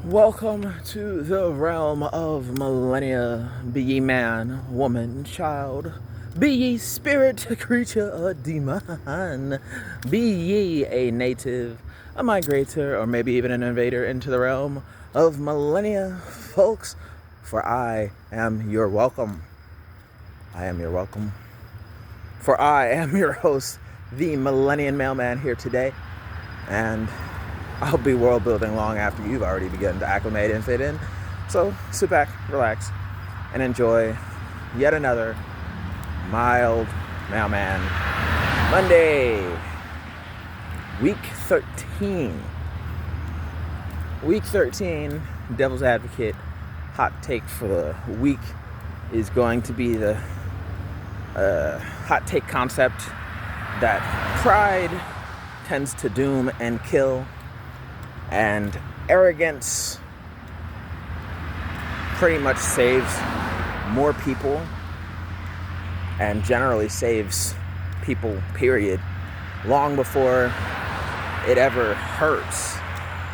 Welcome to the realm of Millenia. Be ye man, woman, child. Be ye spirit, creature, or demon. Be ye a native, a migrator, or maybe even an invader into the realm of Millenia, folks. For I am your welcome. I am your welcome. For I am your host, the Millennian Mailman, here today. And I'll be world building long after you've already begun to acclimate and fit in. So sit back, relax, and enjoy yet another mild Mailman Monday. Week 13. Week 13, Devil's Advocate, hot take for the week is going to be the hot take concept that pride tends to doom and kill, and arrogance pretty much saves more people and generally saves people, period, long before it ever hurts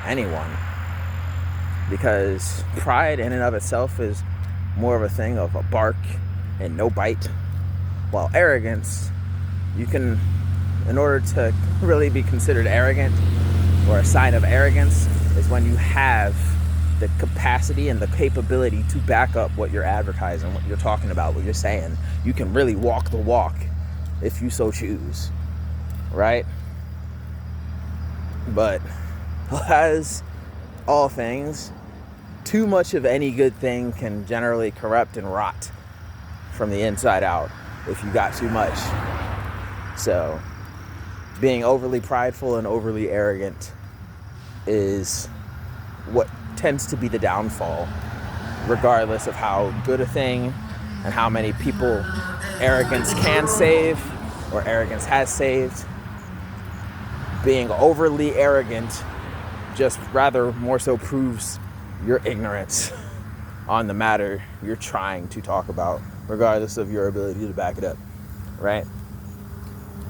anyone. Because pride in and of itself is more of a thing of a bark and no bite, while arrogance, you can, in order to really be considered arrogant, or a sign of arrogance, is when you have the capacity and the capability to back up what you're advertising, what you're talking about, what you're saying. You can really walk the walk if you so choose, right? But as all things, too much of any good thing can generally corrupt and rot from the inside out if you got too much. So being overly prideful and overly arrogant is what tends to be the downfall, regardless of how good a thing and how many people arrogance can save or arrogance has saved. Being overly arrogant just rather more so proves your ignorance on the matter you're trying to talk about, regardless of your ability to back it up, right?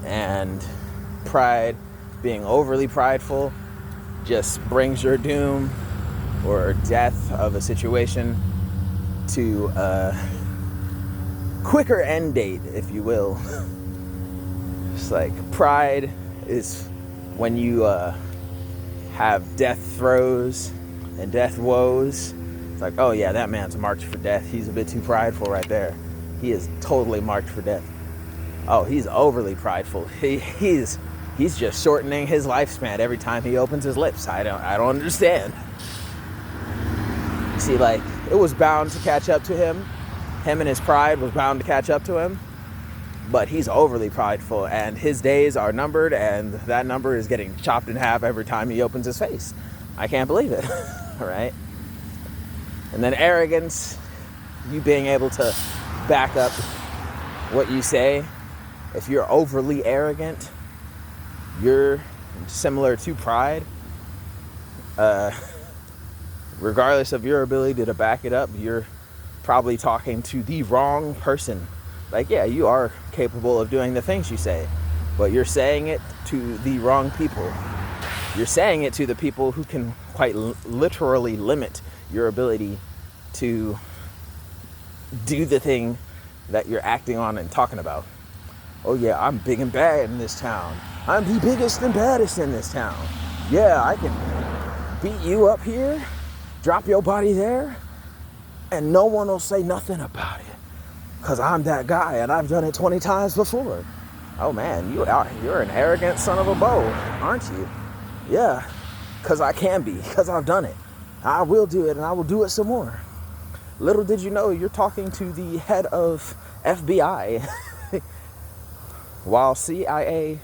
And pride, being overly prideful, just brings your doom or death of a situation to a quicker end date, if you will. It's like pride is when you have death throes and death woes. It's like, oh yeah, that man's marked for death. He's a bit too prideful right there. He is totally marked for death. Oh, he's overly prideful. He's just shortening his lifespan every time he opens his lips. I don't understand. See, like, it was bound to catch up to him. Him and his pride was bound to catch up to him. But he's overly prideful, and his days are numbered, and that number is getting chopped in half every time he opens his face. I can't believe it, right? And then arrogance, you being able to back up what you say. If you're overly arrogant, you're similar to pride. Regardless of your ability to back it up, you're probably talking to the wrong person. Like, yeah, you are capable of doing the things you say, but you're saying it to the wrong people. You're saying it to the people who can quite literally limit your ability to do the thing that you're acting on and talking about. Oh yeah, I'm big and bad in this town. I'm the biggest and baddest in this town. Yeah, I can beat you up here, drop your body there, and no one will say nothing about it. Because I'm that guy, and I've done it 20 times before. Oh man, you're an arrogant son of a beau, aren't you? Yeah, because I can be, because I've done it. I will do it, and I will do it some more. Little did you know, you're talking to the head of FBI while CIA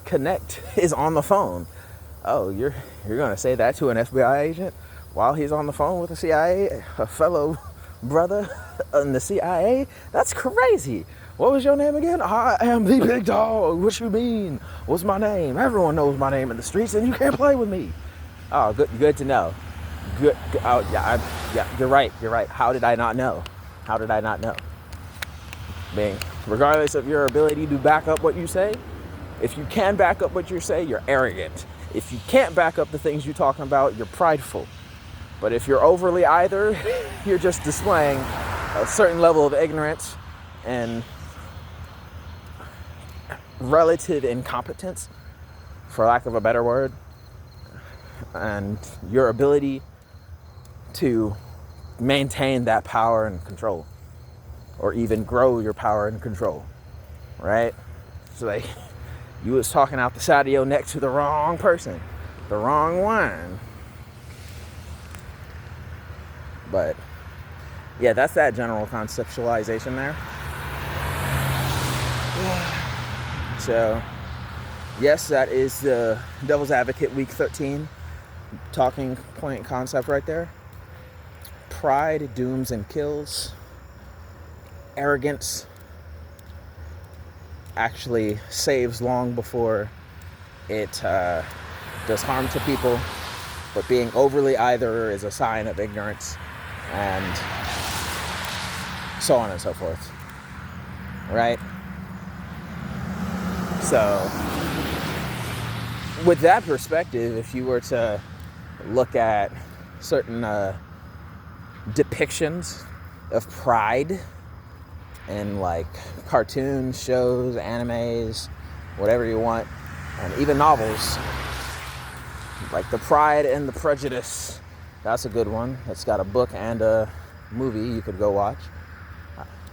Connect is on the phone. Oh, you're going to say that to an FBI agent while he's on the phone with the CIA, a fellow brother in the CIA? That's crazy. What was your name again? I am the big dog. What you mean? What's my name? Everyone knows my name in the streets, and you can't play with me. Oh, good to know. Good. Oh, yeah, you're right. How did I not know? Being, regardless of your ability to back up what you say, if you can back up what you say, you're arrogant. If you can't back up the things you're talking about, you're prideful. But if you're overly either, you're just displaying a certain level of ignorance and relative incompetence, for lack of a better word, and your ability to maintain that power and control, or even grow your power and control, right? So like, you was talking out the side of your neck to the wrong person, the wrong one. But yeah, that's that general conceptualization there. So yes, that is the Devil's Advocate week 13 talking point concept right there. Pride dooms and kills. Arrogance actually saves long before it does harm to people. But being overly either is a sign of ignorance, and so on and so forth. Right? So, with that perspective, if you were to look at certain depictions of pride in like cartoons, shows, animes, whatever you want, and even novels, like The Pride and the Prejudice, that's a good one. It's got a book and a movie you could go watch.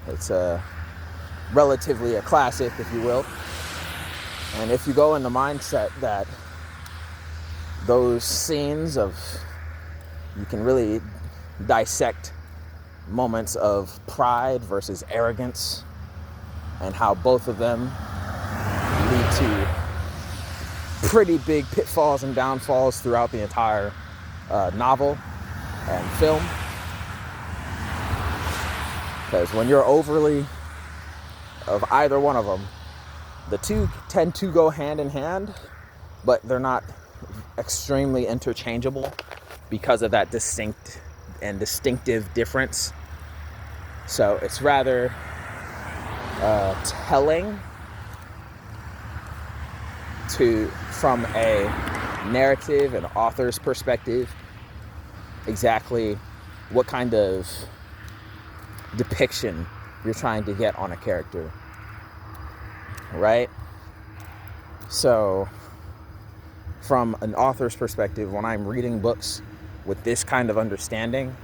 It's relatively a classic, if you will. And if you go in the mindset that those scenes of, you can really dissect moments of pride versus arrogance and how both of them lead to pretty big pitfalls and downfalls throughout the entire novel and film. Because when you're overly of either one of them, the two tend to go hand in hand, but they're not extremely interchangeable because of that distinct and distinctive difference. So it's rather telling from a narrative and author's perspective, exactly what kind of depiction you're trying to get on a character, right? So from an author's perspective, when I'm reading books with this kind of understanding,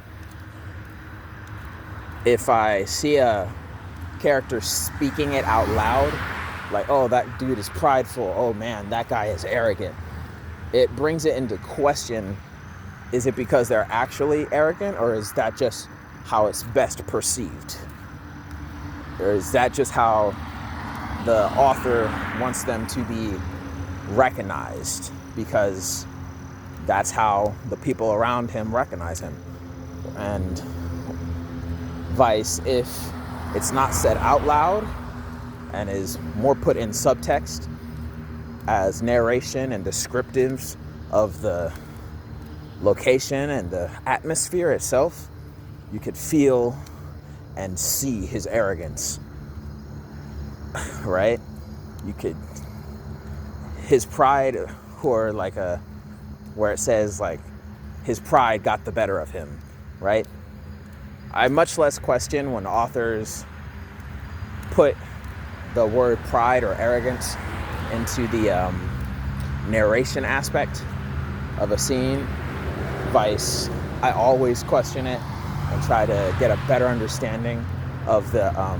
if I see a character speaking it out loud, like, oh, that dude is prideful, oh man, that guy is arrogant, it brings it into question, is it because they're actually arrogant, or is that just how it's best perceived? Or is that just how the author wants them to be recognized, because that's how the people around him recognize him? And vice, if it's not said out loud and is more put in subtext as narration and descriptives of the location and the atmosphere itself, you could feel and see his arrogance, right? You could, his pride, or like where it says like his pride got the better of him, right? I much less question when authors put the word pride or arrogance into the narration aspect of a scene. Vice, I always question it and try to get a better understanding of the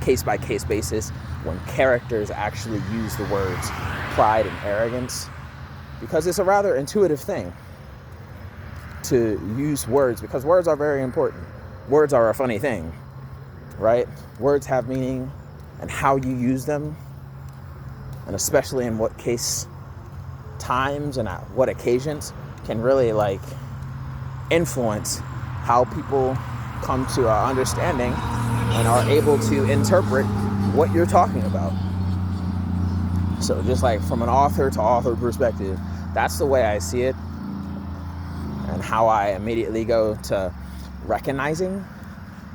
case-by-case basis when characters actually use the words pride and arrogance, because it's a rather intuitive thing to use words, because words are very important. Words are a funny thing, right? Words have meaning, and how you use them, and especially in what case times and at what occasions, can really like influence how people come to our understanding and are able to interpret what you're talking about. So just like from an author to author perspective, that's the way I see it, and how I immediately go to recognizing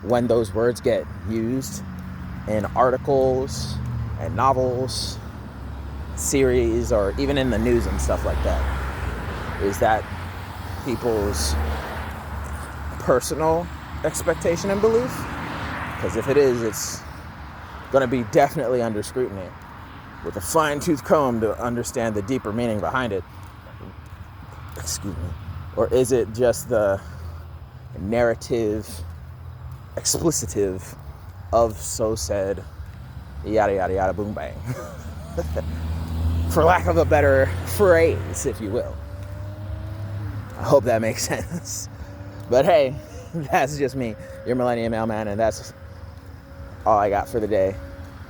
when those words get used in articles and novels, series, or even in the news and stuff like that, is that people's personal expectation and belief. Because if it is, it's going to be definitely under scrutiny with a fine-tooth comb to understand the deeper meaning behind it. Excuse me. Or is it just the narrative, explicitive of so said, yada, yada, yada, boom, bang. For lack of a better phrase, if you will. I hope that makes sense. But hey, that's just me, your Millenia Mailman, and that's all I got for the day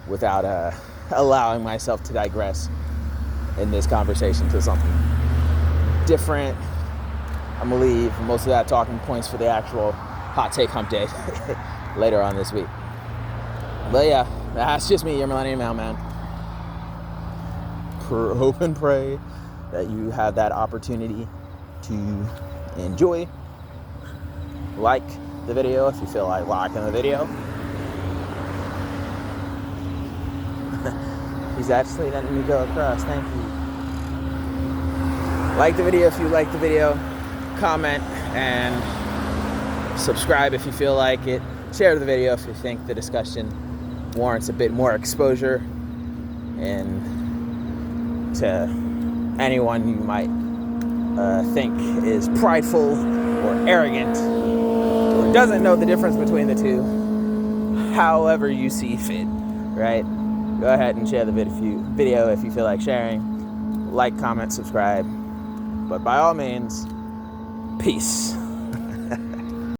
without allowing myself to digress in this conversation to something different. I'm gonna leave most of that talking points for the actual hot take hump day later on this week. But yeah, that's just me, your Millenia Mailman. Hope and pray that you have that opportunity to enjoy. Like the video if you feel like liking the video. He's actually letting me go across. Thank you. Like the video if you like the video. Comment and subscribe if you feel like it. Share the video if you think the discussion warrants a bit more exposure and to anyone you might think is prideful or arrogant or doesn't know the difference between the two, however you see fit, right? Go ahead and share the video if you feel like sharing. Like, comment, subscribe. But by all means, peace.